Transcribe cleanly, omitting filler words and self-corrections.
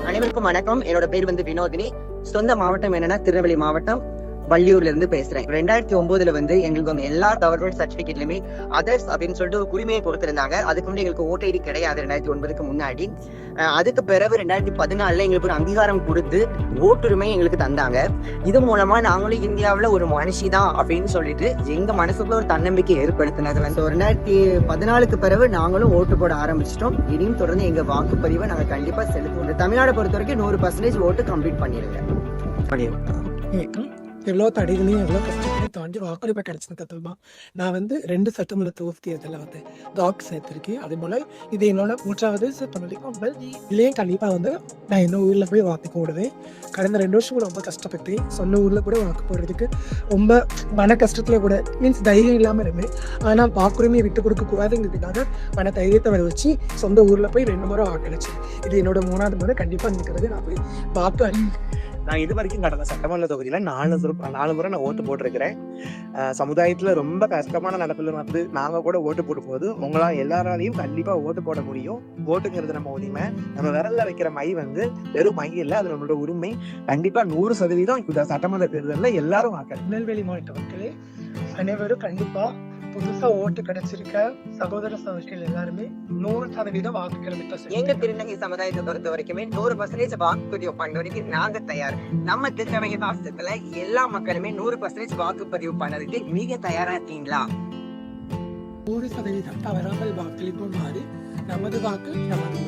அனைவருக்கும் வணக்கம். என்னோட பேர் வினோதினி. சொந்த மாவட்டம் என்னன்னா திருநெல்வேலி மாவட்டம், வள்ளியூர்ல இருந்து பேசுறேன். 2009 எங்களுக்கு எல்லா கவர்மெண்ட் சர்டிபிகேட்லயுமே அதர்ஸ் அப்படின்னு சொல்லிட்டு ஒரு உரிமையை கொடுத்திருந்தாங்க. அதுக்கு முன்னாடி எங்களுக்கு ஓட் ஐடி கிடையாது 2009 முன்னாடி. அதுக்கு பிறகு 2014 எங்களுக்கு ஒரு அங்கீகாரம் கொடுத்து ஓட்டுரிமை எங்களுக்கு தந்தாங்க. இது மூலமா நாங்களும் இந்தியாவில ஒரு மனுஷி தான் அப்படின்னு சொல்லிட்டு எங்க மனசுக்குள்ள ஒரு தன்னம்பிக்கை ஏற்படுத்தினது. 2014 பிறகு நாங்களும் ஓட்டு போட ஆரம்பிச்சிட்டோம். இனியும் தொடர்ந்து எங்க வாக்குப்பதிவை நாங்க கண்டிப்பா செலுத்துவோம். தமிழ்நாடு பொறுத்த வரைக்கும் 100% ஓட்டு கம்ப்ளீட் பண்ணிருங்க. எவ்வளோ தடைகளையும் எவ்வளோ கஷ்டங்களையும் தாண்டி வாக்குரிமை கிடைச்சது கற்றுமா. நான் 2 சட்டமன்ற தொகுதி தேர்தலில் டாக் சேர்த்துருக்கேன். அதே போல் இது என்னோட 3வது சட்டமன்ற இல்லையும் கண்டிப்பாக நான் என்ன ஊரில் போய் வாக்கு போடுவேன். கடந்த 2 வருஷம் ரொம்ப கஷ்டப்பட்டேன். சொந்த ஊரில் கூட வாக்கு போடுறதுக்கு ரொம்ப மன கஷ்டத்தில் கூட தைரியம் இல்லாமல் இருந்தேன். ஆனால் வாக்குரிமையை விட்டு கொடுக்கக்கூடாதுங்கிறதுக்காக மன தைரியத்தை வர வச்சு சொந்த ஊரில் போய் 2 முறை வாக்களிச்சேன். இது என்னோட 3வது முறை கண்டிப்பாக இருக்கிறது. நான் போய் வாக்கு நான் இது வரைக்கும் கடந்த சட்டமன்ற தொகுதியில 4 முறை நான் ஓட்டு போட்டிருக்கிறேன். சமுதாயத்துல ரொம்ப கஷ்டமான நடப்புல நாங்க கூட ஓட்டு போடும் போது எல்லாராலையும் கண்டிப்பா ஓட்டு போட முடியும். ஓட்டுங்கிறது நம்ம உரிமை. நம்ம விரல்ல வைக்கிற மை வெறும் மை இல்லை, அது நம்மளோட உரிமை. கண்டிப்பா 100% சட்டமன்ற தேர்தலில் எல்லாரும் வாக்களிக்கணும். திருநெல்வேலி மாவட்ட மக்களே அனைவரும் கண்டிப்பா புதுசா ஓட்டு கிடைச்சிருக்க சகோதர சகோதரிகள் எல்லாருமே 100% வாக்குகளை எங்க திருநங்கை சமுதாயத்தை பொறுத்த வரைக்குமே 100% வாக்குப்பதிவு பண்ணுறதுக்கு நாங்க தயார். நம்ம திருநங்கை மாவட்டத்துல எல்லா மக்களுமே 100% வாக்குப்பதிவு பண்ணதுக்கு நீங்க தயாரா இருக்கீங்களா? 100% தவறாமல் வாக்களிப்போம். நமது வாக்கு நமது